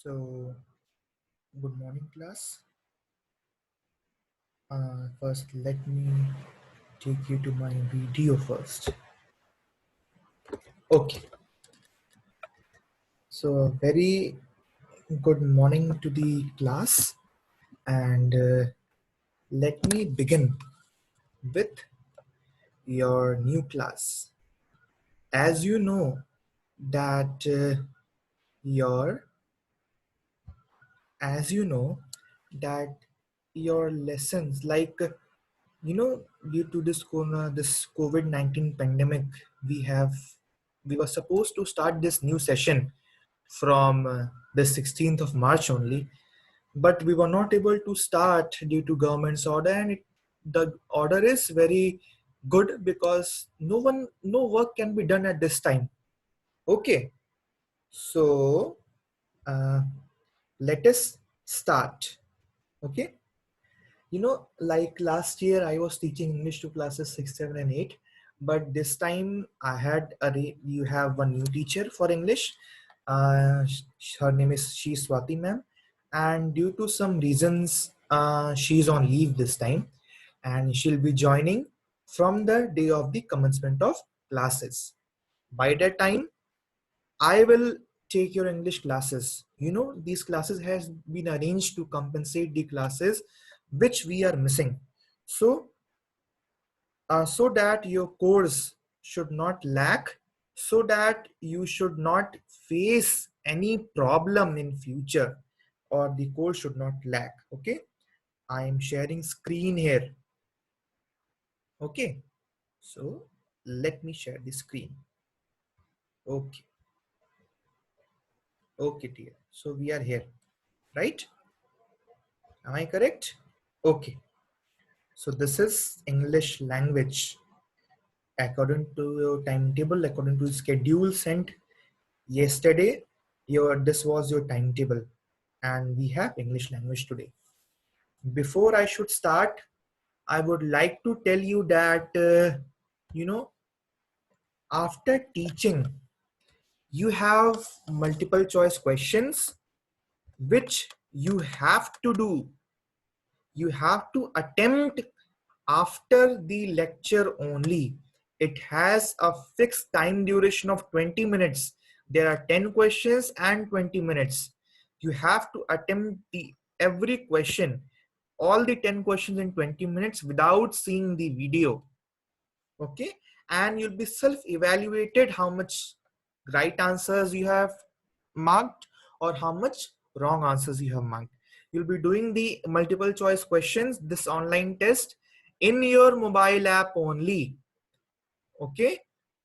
So, good morning, class. First, let me take you to my video first. Okay. So, very good morning to the class, and let me begin with your new class. As you know that your, as you know that your lessons, due to this COVID-19 pandemic, we were supposed to start this new session from the 16th of March only, but we were not able to start due to government's order, and the order is very good because no work can be done at this time. Okay, so uh, let us start. Okay. Like last year, I was teaching English to classes 6, 7, and 8. But this time, you have one new teacher for English. Her name is Swati ma'am. And due to some reasons, she's on leave this time. And she'll be joining from the day of the commencement of classes. By that time, I will take your English classes. These classes has been arranged to compensate the classes which we are missing. So that your course should not lack, so that you should not face any problem in future, or the course should not lack. Okay, I am sharing screen here. Okay, so let me share the screen. Okay, okay, dear. So we are here, right? Am I correct? Okay. So this is English language. According to your timetable, according to schedule sent yesterday, this was your timetable, and we have English language today. Before I should start, I would like to tell you that after teaching, you have multiple choice questions which you have to do. You have to attempt after the lecture only. It has a fixed time duration of 20 minutes. There are 10 questions and 20 minutes. You have to attempt every question, all the 10 questions in 20 minutes without seeing the video. Okay, and you'll be self-evaluated how much right answers you have marked or how much wrong answers you have marked. You'll be doing the multiple choice questions, this online test, in your mobile app only. Okay,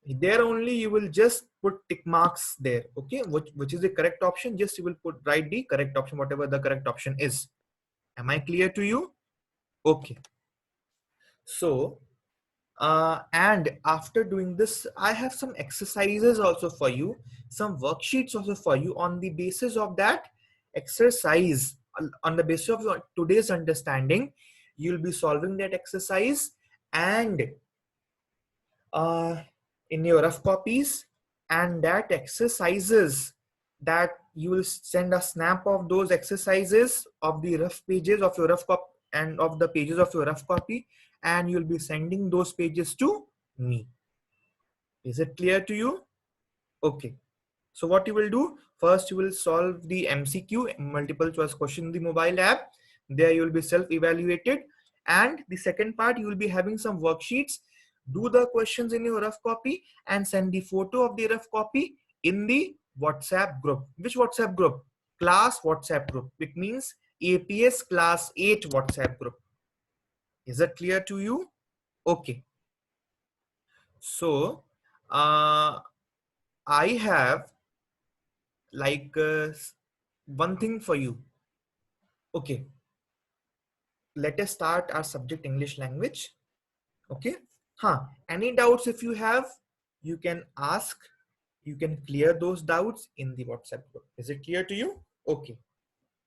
there only you will just put tick marks there. Okay, which is the correct option, just you will write the correct option, whatever the correct option is. Am I clear to you? Okay, so and after doing this, I have some exercises also for you, some worksheets also for you. On the basis of that exercise, on the basis of today's understanding, you'll be solving that exercise, and in your rough copies, and that exercises, that you will send a snap of those exercises of the rough pages of your rough copy and of the pages of your rough copy, and you'll be sending those pages to me. Is it clear to you? Okay, so what you will do, first you will solve the MCQ, multiple choice question, in the mobile app. There you will be self-evaluated, and the second part, you will be having some worksheets. Do the questions in your rough copy and send the photo of the rough copy in the WhatsApp group. Which WhatsApp group? Class WhatsApp group. It means APS class 8 WhatsApp group. Is it clear to you? Okay, so I have like one thing for you. Okay, let us start our subject English language. Okay, any doubts if you have, you can ask, you can clear those doubts in the WhatsApp group. Is it clear to you? Okay,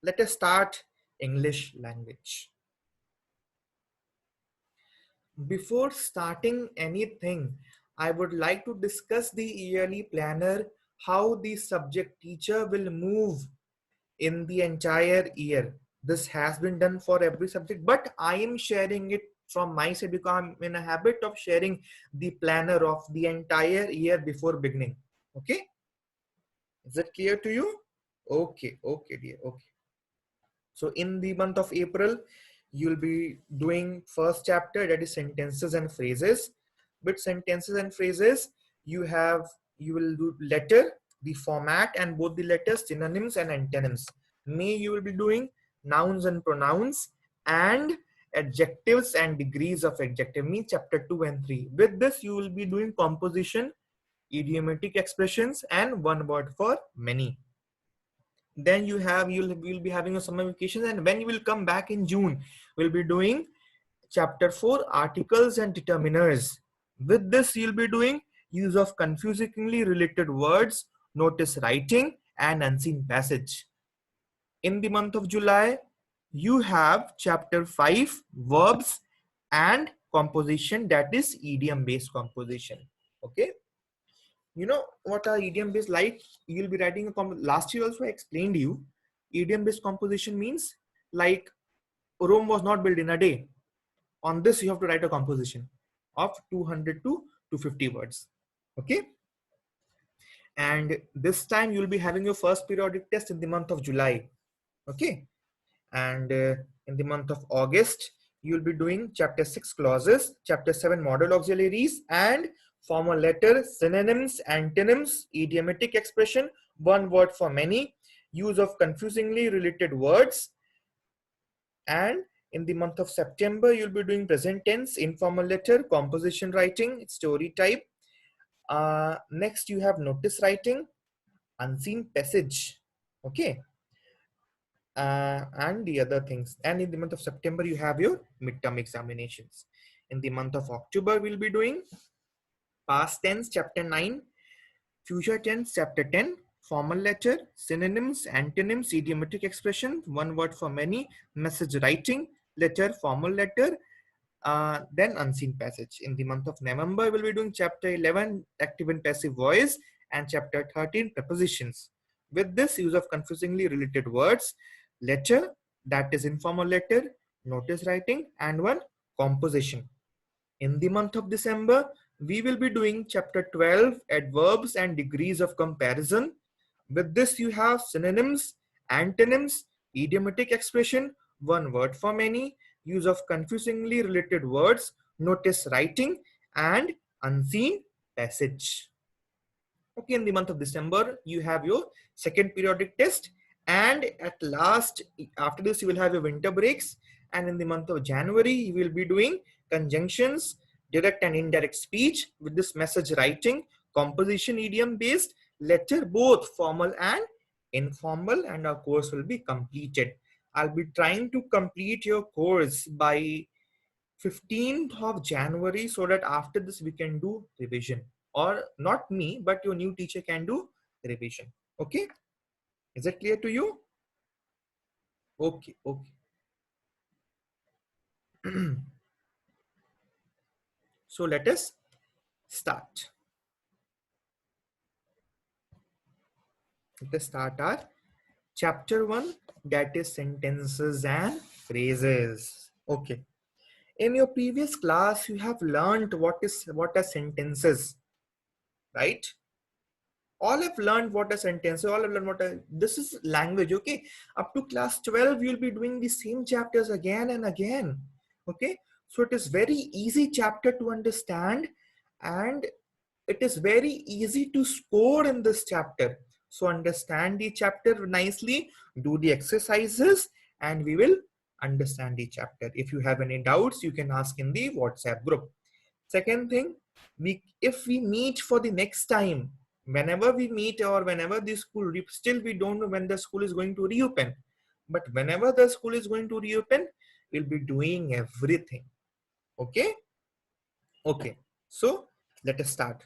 let us start English language. Before starting anything, I would like to discuss the yearly planner, how the subject teacher will move in the entire year. This has been done for every subject, but I am sharing it from my side because I'm in a habit of sharing the planner of the entire year before beginning. Okay, is that clear to you? Okay, okay, dear. Okay. So in the month of April, you'll be doing first chapter, that is sentences and phrases. With sentences and phrases, you will do letter, the format, and both the letters, synonyms and antonyms. May you will be doing nouns and pronouns and adjectives and degrees of adjective, means chapter 2 and 3. With this, you will be doing composition, idiomatic expressions, and one word for many. Then you'll be having a summer vacation, and when you will come back in June, we'll be doing chapter 4, articles and determiners. With this, you'll be doing use of confusingly related words, notice writing, and unseen passage. In the month of July, you have chapter 5, verbs and composition, that is idiom based composition. Okay, you know what are idiom based? Like, you'll be writing a last year also I explained you idiom based composition means, like, Rome was not built in a day. On this you have to write a composition of 200 to 250 words. Okay, and this time you'll be having your first periodic test in the month of July. Okay, and in the month of August, you'll be doing chapter 6, clauses, chapter 7, model auxiliaries, and formal letter, synonyms, antonyms, idiomatic expression, one word for many, use of confusingly related words. And in the month of September, you'll be doing present tense, informal letter, composition writing, story type. Next, you have notice writing, unseen passage. Okay, and the other things. And in the month of September, you have your midterm examinations. In the month of October, we'll be doing past tense, chapter 9, future tense, chapter 10, formal letter, synonyms, antonyms, idiomatic expression, one word for many, message writing, letter, formal letter, then unseen passage. In the month of November, we'll be doing chapter 11, active and passive voice, and chapter 13, prepositions. With this, use of confusingly related words, letter, that is informal letter, notice writing, and one composition. In the month of December, we will be doing chapter 12, adverbs and degrees of comparison. With this, you have synonyms, antonyms, idiomatic expression, one word for many, use of confusingly related words, notice writing, and unseen passage. Okay, in the month of December, you have your second periodic test, and at last, after this, you will have your winter breaks. And in the month of January, you will be doing conjunctions, direct and indirect speech, with this message writing, composition, idiom based, letter, both formal and informal, and our course will be completed. I'll be trying to complete your course by 15th of January, so that after this we can do revision, or not me, but your new teacher can do revision. Okay, is that clear to you? Okay, okay. So let us start. Let us start our chapter 1, that is sentences and phrases. Okay, in your previous class you have learned what are sentences, right? All have learned what a sentence, all have learned what a, this is language. Okay, up to class 12 you'll be doing the same chapters again and again. Okay, so it is very easy chapter to understand, and it is very easy to score in this chapter. So understand the chapter nicely, do the exercises, and we will understand the chapter. If you have any doubts, you can ask in the WhatsApp group. Second thing, if we meet for the next time, whenever we meet, or whenever the school, still we don't know when the school is going to reopen, but whenever the school is going to reopen, we'll be doing everything. Okay, okay, so let us start.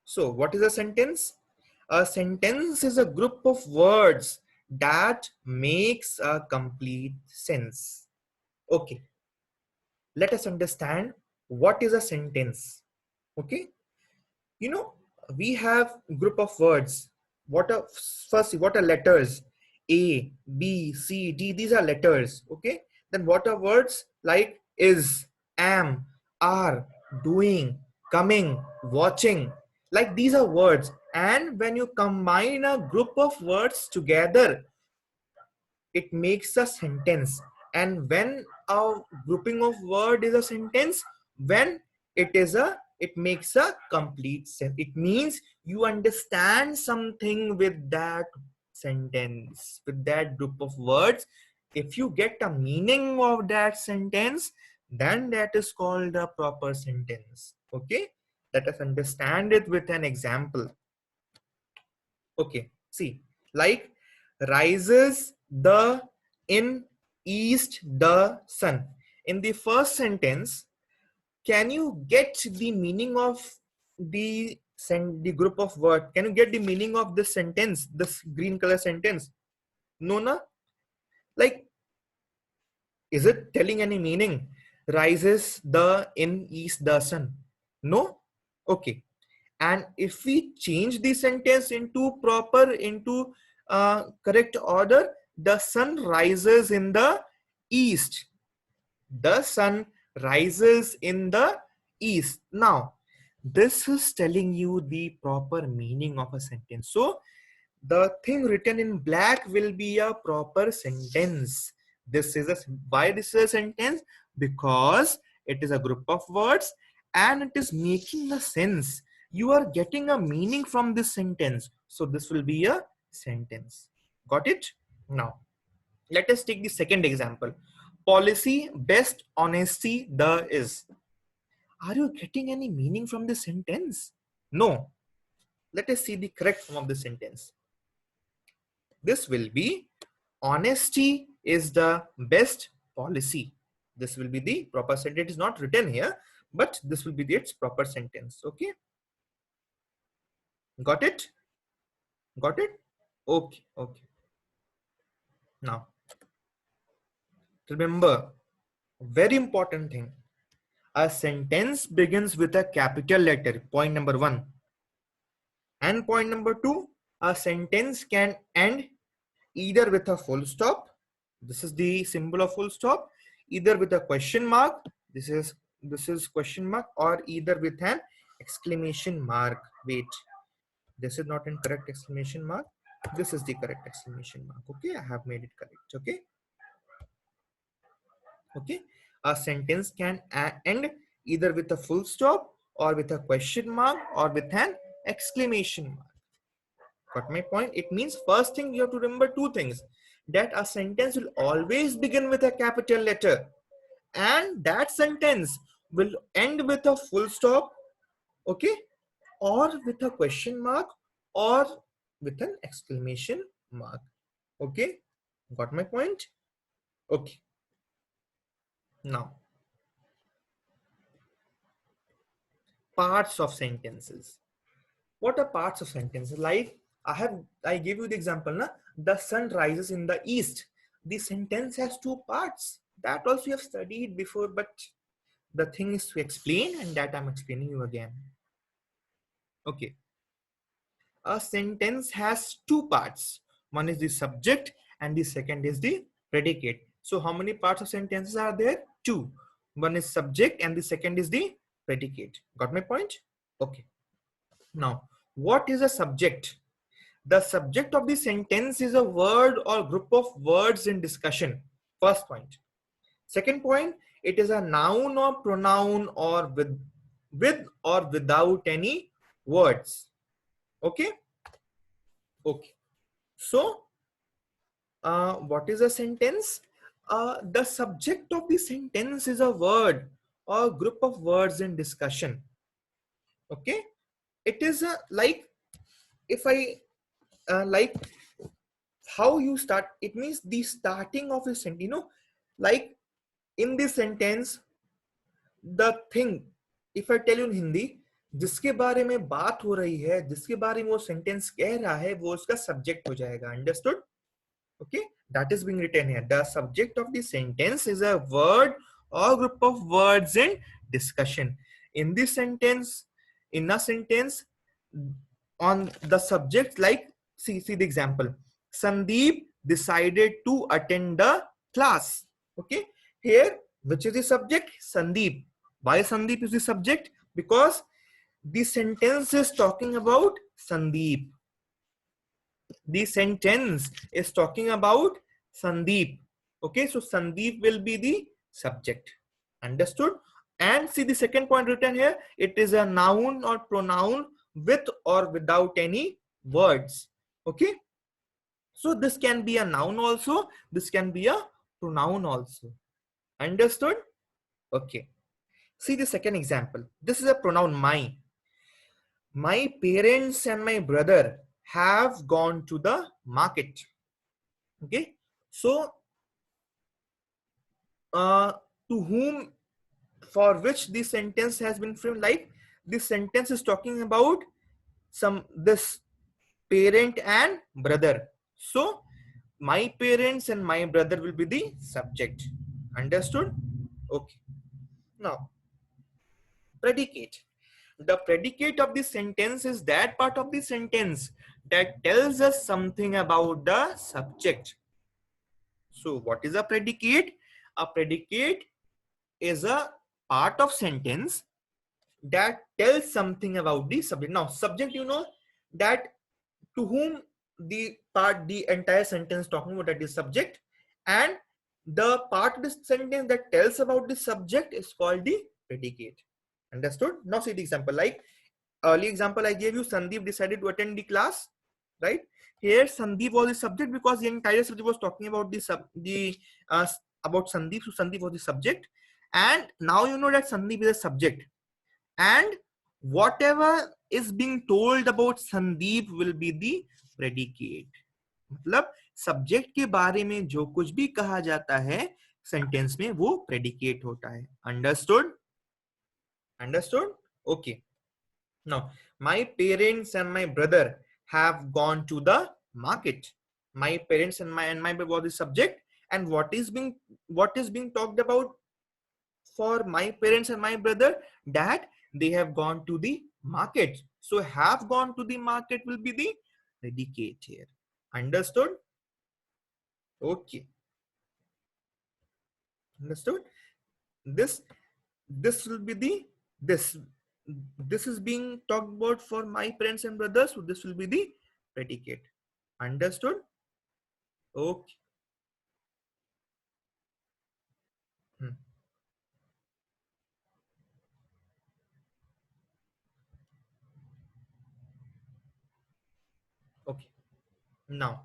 So what is a sentence? A sentence is a group of words that makes a complete sense. Okay, let us understand what is a sentence. Okay, you know, we have group of words. What are first? What are letters? A, B, C, D. These are letters. Okay. Then what are words? Like is, am, are, doing, coming, watching. Like these are words. And when you combine a group of words together, it makes a sentence. And when a grouping of word is a sentence, when it makes a complete sentence. It means you understand something with that sentence, with that group of words. If you get a meaning of that sentence, then that is called a proper sentence. Okay, let us understand it with an example. Okay, see, like rises the in east the sun. In the first sentence, can you get the meaning of the group of word? Can you get the meaning of this sentence, this green color sentence? No, na? Like, is it telling any meaning? Rises the in east the sun. No? Okay. And if we change the sentence into correct order, the sun rises in the east. The sun rises in the east. Now this is telling you the proper meaning of a sentence. So the thing written in black will be a proper sentence. Why this is a sentence? Because it is a group of words and it is making a sense. You are getting a meaning from this sentence. So this will be a sentence. Got it? Now, let us take the second example. Policy, best, honesty, the is. Are you getting any meaning from this sentence? No. Let us see the correct form of the sentence. This will be honesty is the best policy. This will be the proper sentence. It is not written here, but this will be its proper sentence. Okay. Got it? Got it? Okay. Okay. Now, remember, very important thing. A sentence begins with a capital letter. Point number 1. And point number 2, a sentence can end either with a full stop. This is the symbol of full stop. Either with a question mark. This is question mark, or either with an exclamation mark. Wait, this is not in correct exclamation mark. This is the correct exclamation mark. Okay, I have made it correct. Okay. Okay. A sentence can end either with a full stop or with a question mark or with an exclamation mark. Got my point? It means first thing you have to remember two things. That a sentence will always begin with a capital letter and that sentence will end with a full stop, okay, or with a question mark or with an exclamation mark. Okay, got my point? Okay. Now, parts of sentences. What are parts of sentences? Like I gave you the example, na? The sun rises in the east. The sentence has two parts. That also you have studied before, but the thing is to explain, and that I'm explaining you again. Okay. A sentence has two parts. One is the subject and the second is the predicate. So how many parts of sentences are there? Two. One is subject and the second is the predicate. Got my point? Okay. Now, what is a subject? The subject of the sentence is a word or group of words in discussion. First point. Second point, it is a noun or pronoun or with or without any words. Okay. Okay. So, what is a sentence? The subject of the sentence is a word or group of words in discussion. Okay. It is a like if I like how you start. It means the starting of a sentence. You know, like in this sentence, the thing. If I tell you in Hindi, जिसके बारे में बात हो रही है, जिसके बारे में वो सेंटेंस कह रहा है, वो उसका सब्जेक्ट हो जाएगा. Understood? Okay, that is being written here. The subject of the sentence is a word or group of words in discussion. In this sentence, in a sentence, on the subject, like see the example. Sandeep decided to attend the class. Okay, here which is the subject? Sandeep. Why Sandeep is the subject? Because the sentence is talking about Sandeep. The sentence is talking about Sandeep. Okay, so Sandeep will be the subject. Understood? And see the second point written here. It is a noun or pronoun with or without any words. Okay, so this can be a noun also. This can be a pronoun also. Understood? Okay. See the second example. This is a pronoun my. My parents and my brother have gone to the market. Okay, so to whom, for which this sentence has been framed, like this sentence is talking about this parent and brother. So my parents and my brother will be the subject. Understood? Okay. Now predicate. The predicate of the sentence is that part of the sentence that tells us something about the subject. So what is a predicate? A predicate is a part of sentence that tells something about the subject. Now subject, you know that to whom the entire sentence talking about, that is subject, and the part of the sentence that tells about the subject is called the predicate. Understood? Now see the example. Like early example I gave you, Sandeep decided to attend the class, right? Here Sandeep was the subject because the entire subject was talking about uh, about Sandeep, so Sandeep was the subject. And now you know that Sandeep is a subject, and whatever is being told about Sandeep will be the predicate. मतलब subject के बारे में जो कुछ भी कहा जाता है सेंटेंस में वो प्रेडिकेट होता है. Understood? Understood? Okay. Now, my parents and my brother have gone to the market. My parents and my brother was the subject, and what is being talked about for my parents and my brother, that they have gone to the market. So have gone to the market will be the predicate here. Understood? Okay. Understood? This will be the this this is being talked about for my parents and brothers, so this will be the predicate. Understood? Okay. Hmm. Okay. Now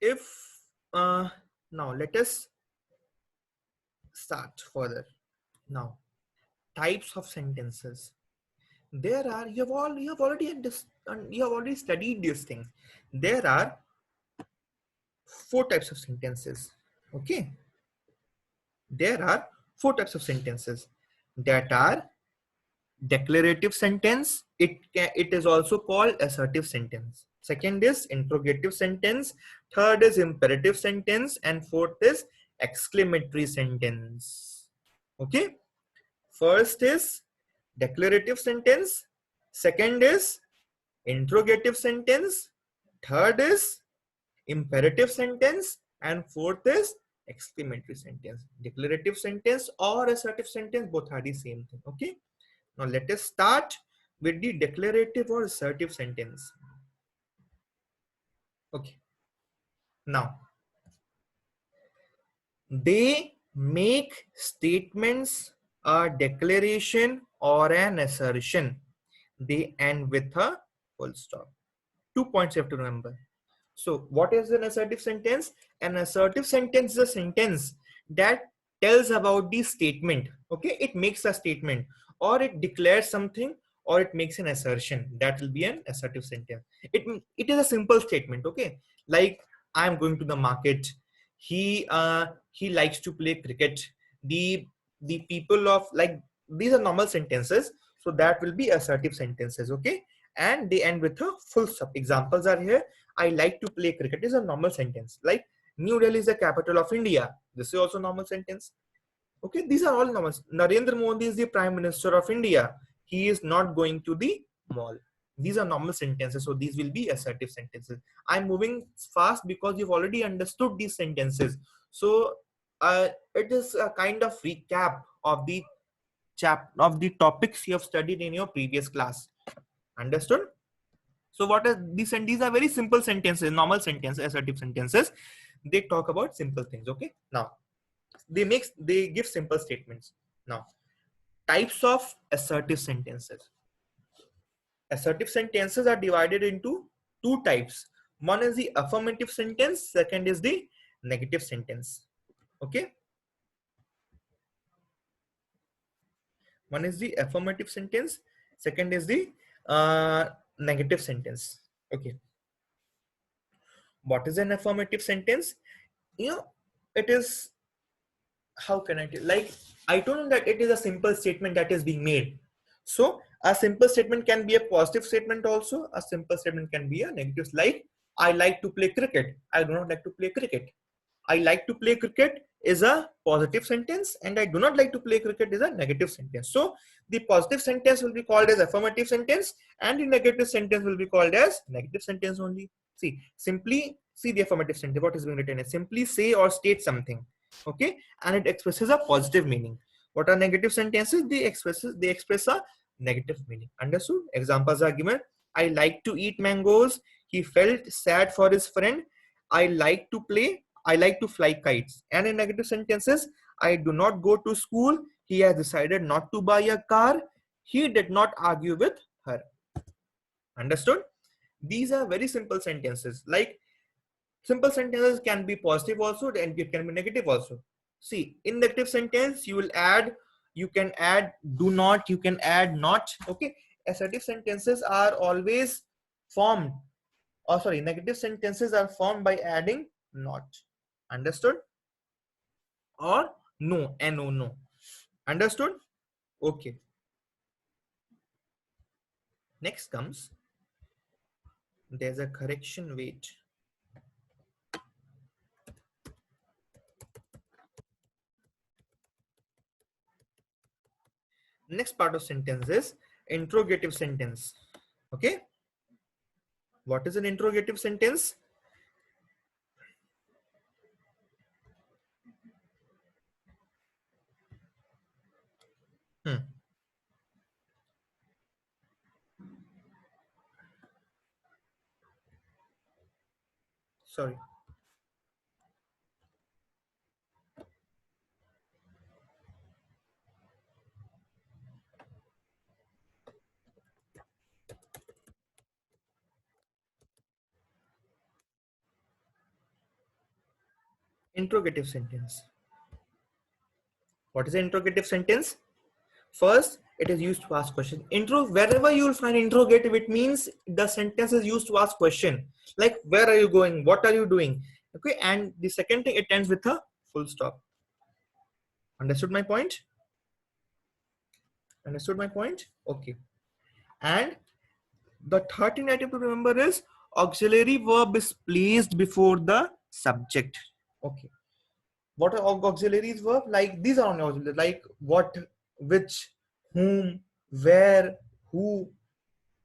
if now let us start further. Now types of sentences. There are, you have already understand, you have already studied these things. There are 4 types of sentences. Okay, there are 4 types of sentences that are declarative sentence. It is also called assertive sentence. Second is interrogative sentence. Third is imperative sentence, and fourth is exclamatory sentence. Okay, first is declarative sentence, second is interrogative sentence, third is imperative sentence, and fourth is exclamatory sentence. Declarative sentence or assertive sentence, both are the same thing. Okay, now let us start with the declarative or assertive sentence. Okay, now they make statements, a declaration or an assertion. They end with a full stop. 2 points you have to remember. So what is an assertive sentence? An assertive sentence is a sentence that tells about the statement. Okay, it makes a statement, or it declares something, or it makes an assertion. That will be an assertive sentence. It is a simple statement. Okay, like I'm going to the market. He likes to play cricket. The people of, like, these are normal sentences, so that will be assertive sentences. Okay, and they end with a full stop. Examples are here. I like to play cricket is a normal sentence. Like New Delhi is the capital of India. This is also normal sentence. Okay, these are all normal. Narendra Modi is the Prime Minister of India. He is not going to the mall. These are normal sentences, so these will be assertive sentences. I'm moving fast because you've already understood these sentences. So it is a kind of recap of the topics you have studied in your previous class. Understood? So what are these? And these are very simple sentences, normal sentences, assertive sentences. They talk about simple things. Okay. Now they give simple statements. Now, types of assertive sentences. Assertive sentences are divided into two types. One is the affirmative sentence, second is the negative sentence. Okay. One is the affirmative sentence, second is the negative sentence. Okay. What is an affirmative sentence? You know, it is, how can I tell? Like, I told you that it is a simple statement that is being made. So a simple statement can be a positive statement also. A simple statement can be a negative. Like, I like to play cricket. I do not like to play cricket. I like to play cricket is a positive sentence, and I do not like to play cricket is a negative sentence. So the positive sentence will be called as affirmative sentence, and the negative sentence will be called as negative sentence only. See, simply see the affirmative sentence. What is being written is simply say or state something, okay, and it expresses a positive meaning. What are negative sentences? They express a negative meaning. Understood? Examples are given. I like to eat mangoes. He felt sad for his friend. I like to play. I like to fly kites. And in negative sentences, I do not go to school. He has decided not to buy a car. He did not argue with her. Understood? These are very simple sentences. Like, simple sentences can be positive also, and it can be negative also. See, in negative sentence, you can add do not, you can add not. Okay. Assertive sentences are always formed, or sorry, negative sentences are formed by adding not. Understood? Or no, no, no. Understood? Okay. Next comes, there's a correction, wait. Next part of sentence is interrogative sentence. Okay. What is an interrogative sentence? Sorry. Interrogative sentence. What is an interrogative sentence? First, it is used to ask question. Wherever you will find interrogative, it means the sentence is used to ask question. Like, where are you going? What are you doing? Okay. And the second thing, it ends with a full stop. Understood my point? Understood my point? Okay. And the third thing that you have to remember is auxiliary verb is placed before the subject. Okay. What are auxiliaries verb? Like, these are only auxiliaries, like what, which, whom, where, who,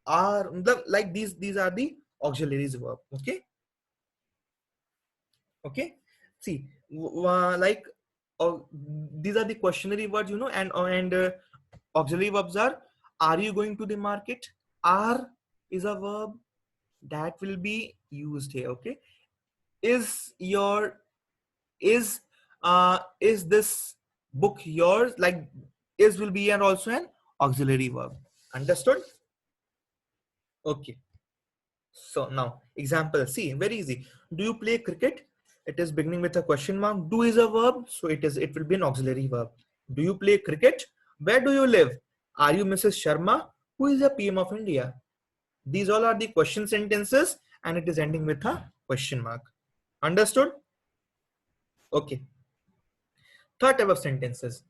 are, like these are the auxiliaries verb. Okay. Okay. See, like these are the questionary words, you know, and auxiliary verbs are you going to the market? Are is a verb that will be used here. Okay. Is your, is this book yours? Like, is will be and also an auxiliary verb. Understood? Okay. So now example, see, very easy. Do you play cricket? It is beginning with a question mark. Do is a verb, so it will be an auxiliary verb. Do you play cricket? Where do you live? Are you Mrs. Sharma? Who is the PM of India? These all are the question sentences, and it is ending with a question mark. Understood? Okay. Third type of sentences.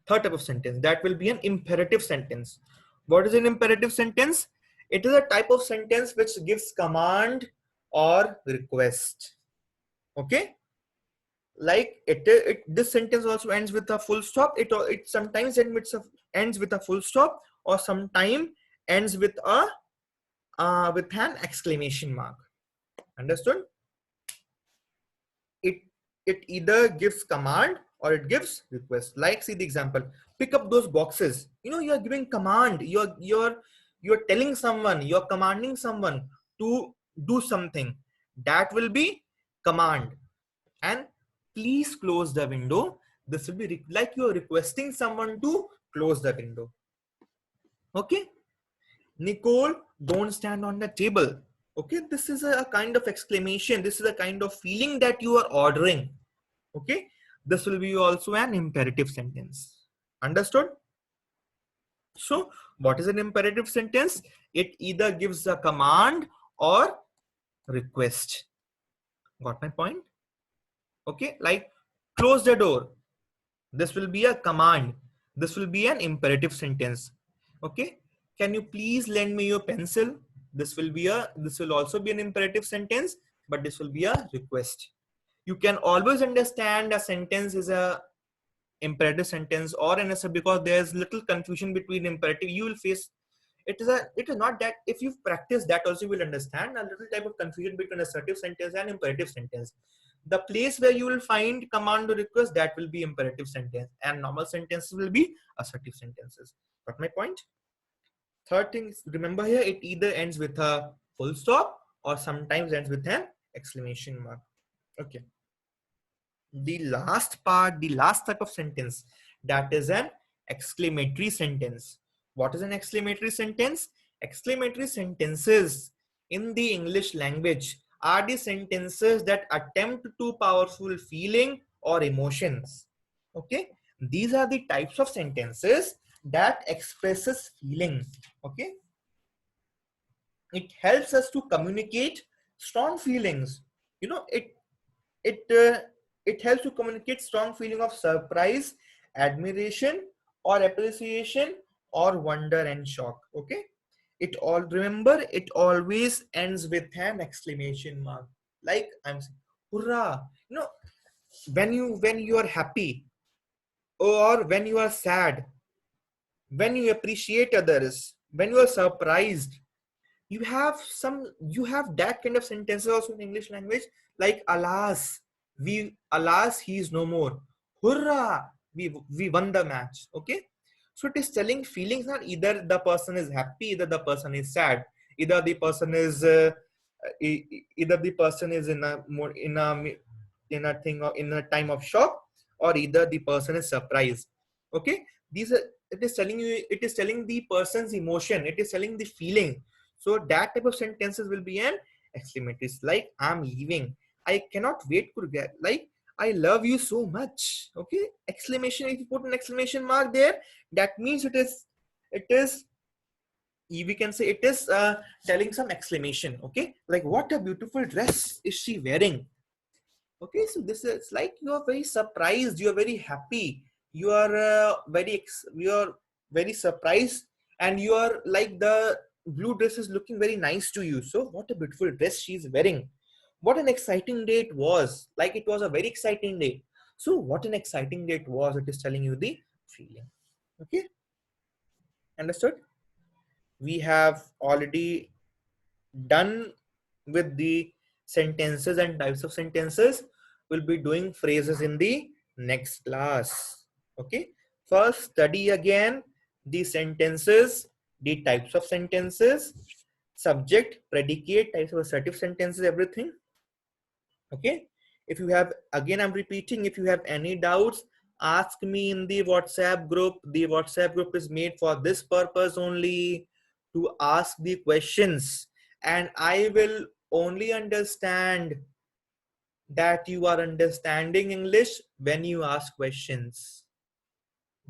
Third type of sentence, that will be an imperative sentence. What is an imperative sentence? It is a type of sentence which gives command or request. Okay. Like this sentence also ends with a full stop. It sometimes ends with a full stop, or sometime ends with a with an exclamation mark. Understood? It either gives command or it gives request. Like, see the example. Pick up those boxes. You know, you're giving command. You're telling someone. You're commanding someone to do something. That will be command. And please close the window. This will be like you're requesting someone to close the window. Okay. Nicole, don't stand on the table. Okay, this is a kind of exclamation. This is a kind of feeling that you are ordering. Okay, this will be also an imperative sentence. Understood? So, what is an imperative sentence? It either gives a command or request. Got my point? Okay, like close the door. This will be a command. This will be an imperative sentence. Okay, can you please lend me your pencil? This will also be an imperative sentence, but this will be a request. You can always understand a sentence is a imperative sentence or an assertive because there's little confusion between imperative. You will face it is not that. If you practice that also, you will understand a little type of confusion between assertive sentence and imperative sentence. The place where you will find command or request, that will be imperative sentence, and normal sentences will be assertive sentences. Got my point? Third thing, remember here, it either ends with a full stop or sometimes ends with an exclamation mark. Okay. The last part, the last type of sentence, that is an exclamatory sentence. What is an exclamatory sentence? Exclamatory sentences in the English language are the sentences that attempt to powerful feeling or emotions. Okay, these are the types of sentences that expresses feeling. Okay, it helps us to communicate strong feelings. You know, it uh, it helps to communicate strong feeling of surprise, admiration, or appreciation, or wonder and shock. Okay, it all, remember, it always ends with an exclamation mark. Like I'm saying, hurrah. You know, when you are happy or when you are sad, when you appreciate others, when you are surprised, you have that kind of sentences also in English language. Like, alas, he is no more. Hurrah, we won the match. Okay, so it is telling feelings, not either the person is happy, either the person is sad, either the person is either the person is in a more in a thing or in a time of shock, or either the person is surprised. Okay, these are, it is telling you, it is telling the person's emotion, it is telling the feeling. So that type of sentences will be an exclamatory. Like, I'm leaving, I cannot wait to get, like, I love you so much. Okay, exclamation. If you put an exclamation mark there, that means it is we can say it is telling some exclamation. Okay, like, what a beautiful dress is she wearing. Okay, so this is like you are very surprised, you are very happy, you are you are very surprised, and you are like, the blue dress is looking very nice to you. So what a beautiful dress she is wearing. What an exciting day it was. Like, it was a very exciting day. So what an exciting day it was. It is telling you the feeling. Okay, understood? We have already done with the sentences and types of sentences. We'll be doing phrases in the next class. Okay, first study again the sentences, the types of sentences, subject, predicate, types of assertive sentences, everything. Okay, if you have, again I'm repeating, if you have any doubts, ask me in the WhatsApp group. The WhatsApp group is made for this purpose only, to ask the questions, and I will only understand that you are understanding English when you ask questions.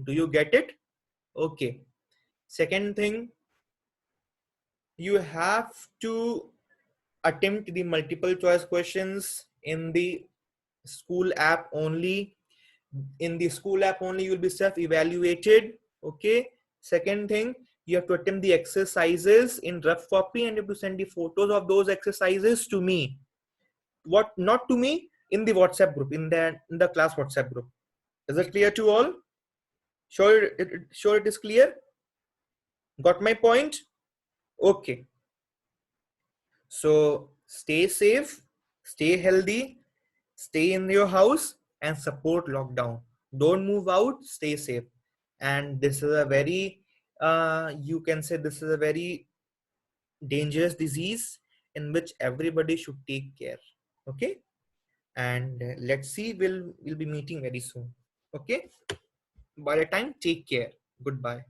Do you get it? Okay, second thing, you have to attempt the multiple choice questions in the school app only. In the school app only, you will be self-evaluated. Okay, second thing, you have to attempt the exercises in rough copy, and you have to send the photos of those exercises to me. What, not to me, in the WhatsApp group, in the class WhatsApp group. Is it clear to all? Sure it is clear. Got my point? Okay, So stay safe, stay healthy, stay in your house and support lockdown. Don't move out, stay safe. And this is a very, you can say this is a very dangerous disease in which everybody should take care. Okay. And let's see, we'll be meeting very soon. Okay. By the time, take care. Goodbye.